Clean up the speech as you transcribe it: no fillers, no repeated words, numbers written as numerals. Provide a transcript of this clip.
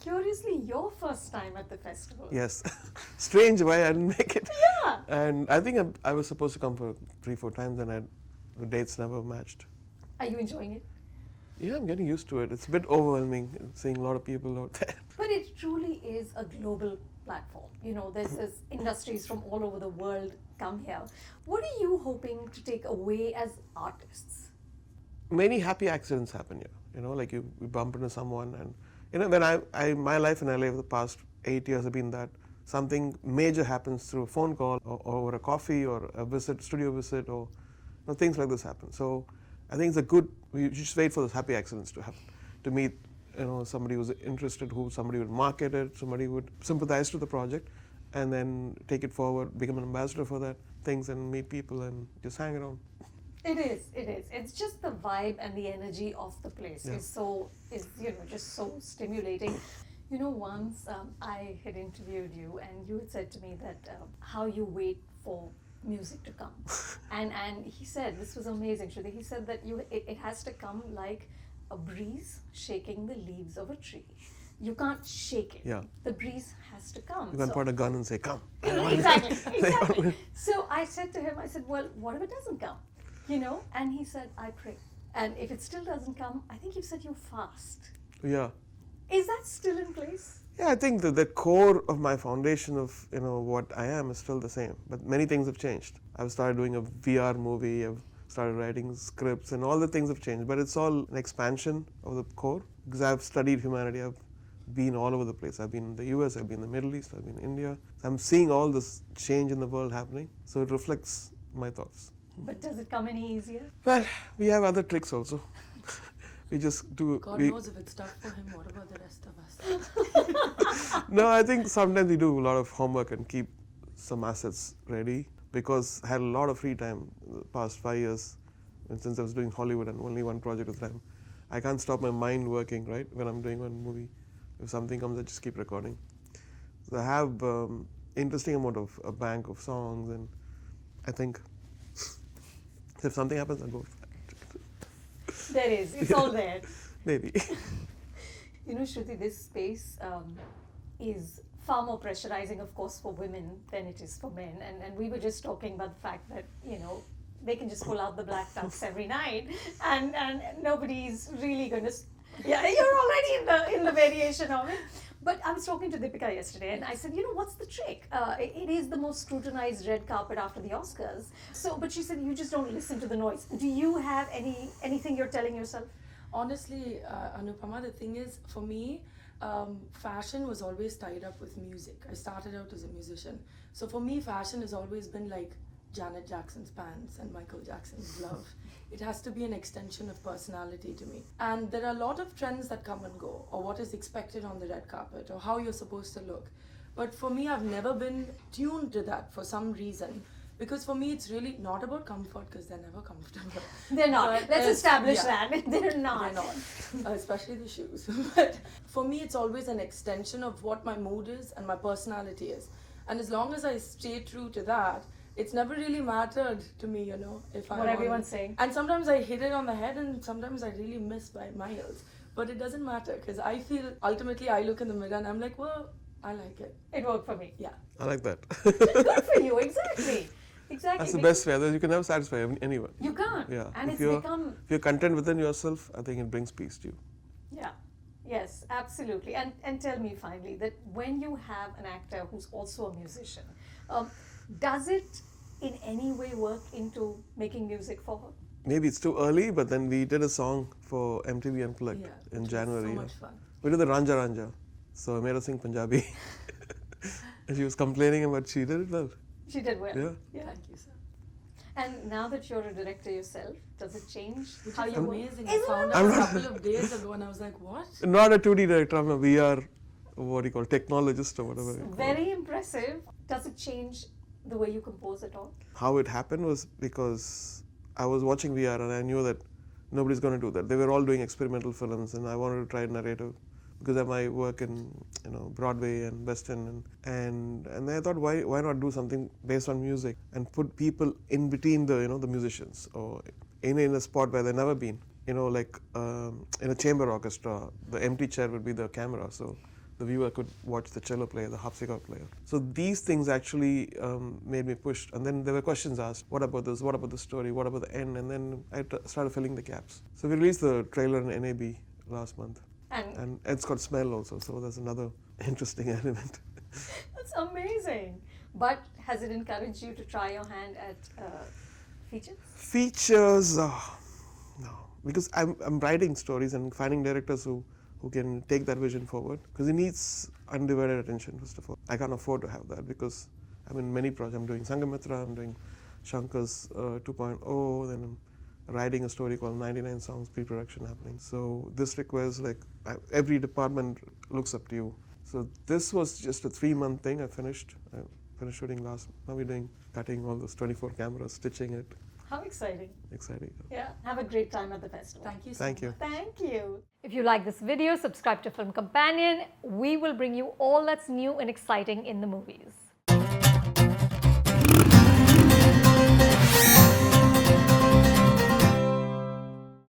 curiously your first time at the festival. Yes. Strange why I didn't make it. Yeah. And I think I was supposed to come for 3-4 times and the dates never matched. Are you enjoying it? Yeah, I'm getting used to it. It's a bit overwhelming seeing a lot of people out there. But it truly is a global platform. You know, there's industries from all over the world come here. What are you hoping to take away as artists? Many happy accidents happen here. You know, like you bump into someone and, you know, when my life in LA for the past 8 years have been that something major happens through a phone call or over a coffee or a visit, studio visit, or you know, things like this happen. So I think we just wait for those happy accidents to happen, to meet, you know, somebody who's interested, somebody would market it, somebody would sympathize with the project, and then take it forward, become an ambassador for that things, and meet people and just hang around. It is. It's just the vibe and the energy of the place is just so stimulating. You know, once I had interviewed you and you had said to me that how you wait for music to come. and he said, this was amazing, Shruti, he said that it has to come like a breeze shaking the leaves of a tree. You can't shake it. Yeah. The breeze has to come. You can point a gun and say, come. Exactly. So I said to him, I said, well, what if it doesn't come? You know, and he said, I pray. And if it still doesn't come, I think you said you fast. Yeah. Is that still in place? Yeah, I think that the core of my foundation of, you know, what I am is still the same. But many things have changed. I've started doing a VR movie, I've started writing scripts, and all the things have changed. But it's all an expansion of the core. Because I've studied humanity, I've been all over the place. I've been in the US, I've been in the Middle East, I've been in India. So I'm seeing all this change in the world happening. So it reflects my thoughts. But does it come any easier? Well, we have other tricks also. We just do. God knows if it's tough for him, what about the rest of us? No, I think sometimes we do a lot of homework and keep some assets ready, because I had a lot of free time the past 5 years, and since I was doing Hollywood and only one project at a time. I can't stop my mind working, right, when I'm doing one movie. If something comes, I just keep recording. So I have interesting amount of a bank of songs, and I think if something happens, I'll go for it. There is. It's all there. Maybe. You know, Shruti, this space is far more pressurizing, of course, for women than it is for men. And we were just talking about the fact that, you know, they can just pull out the black tux every night, and nobody's really going to. Yeah, you're already in the variation of it. But I was talking to Deepika yesterday, and I said, you know, what's the trick? It is the most scrutinized red carpet after the Oscars. So, but she said, you just don't listen to the noise. Do you have anything you're telling yourself? Honestly, Anupama, the thing is, for me, fashion was always tied up with music. I started out as a musician. So for me, fashion has always been like Janet Jackson's pants and Michael Jackson's glove. It has to be an extension of personality to me. And there are a lot of trends that come and go, or what is expected on the red carpet, or how you're supposed to look. But for me, I've never been tuned to that for some reason. Because for me, it's really not about comfort, because they're never comfortable. They're not. But Let's establish that. They're not. They're not. Especially the shoes. But for me, it's always an extension of what my mood is and my personality is. And as long as I stay true to that, it's never really mattered to me, you know, if I what everyone's saying. And sometimes I hit it on the head, and sometimes I really miss by miles. But it doesn't matter, because I feel ultimately I look in the mirror and I'm like, well, I like it. It worked for me. Yeah. I like that. Good for you, exactly. Exactly. That's the best way. Otherwise, you can never satisfy anyone. You can't. Yeah. And if it's you're content within yourself, I think it brings peace to you. Yeah. Yes, absolutely. And tell me finally that when you have an actor who's also a musician, does it in any way work into making music for her? Maybe it's too early, but then we did a song for MTV Unplugged in January. So much fun. We did the Ranja Ranja. So I made her sing Punjabi. And she was complaining about she did it well. She did well. Yeah. Thank you, sir. And now that you're a director yourself, does it change Which how is you work? amazing. I found out a couple of days ago and I was like, what? Not a 2D director, I'm a VR, what do you call, technologist or whatever. you call it. Very impressive. Does it change the way you compose at all? How it happened was because I was watching VR and I knew that nobody's going to do that. They were all doing experimental films and I wanted to try narrative because of my work in Broadway and West End and then I thought why not do something based on music and put people in between the the musicians or in a spot where they've never been. Like in a chamber orchestra, the empty chair would be the camera. So the viewer could watch the cello player, the harpsichord player. So these things actually made me push. And then there were questions asked, what about this, what about the story, what about the end? And then I started filling the gaps. So we released the trailer in NAB last month. And it's got smell also, so that's another interesting element. That's amazing. But has it encouraged you to try your hand at features? Features, no. Because I'm writing stories and finding directors who can take that vision forward. Because it needs undivided attention, first of all. I can't afford to have that because I'm in many projects. I'm doing Sangamitra, I'm doing Shankar's 2.0, then I'm writing a story called 99 Songs, pre-production happening. So this requires every department looks up to you. So this was just a 3-month thing. I finished shooting last. Now we're doing cutting all those 24 cameras, stitching it. How exciting. Exciting. Yeah, have a great time at the festival. Thank you so Thank you. much. Thank you. If you like this video, subscribe to Film Companion. We will bring you all that's new and exciting in the movies.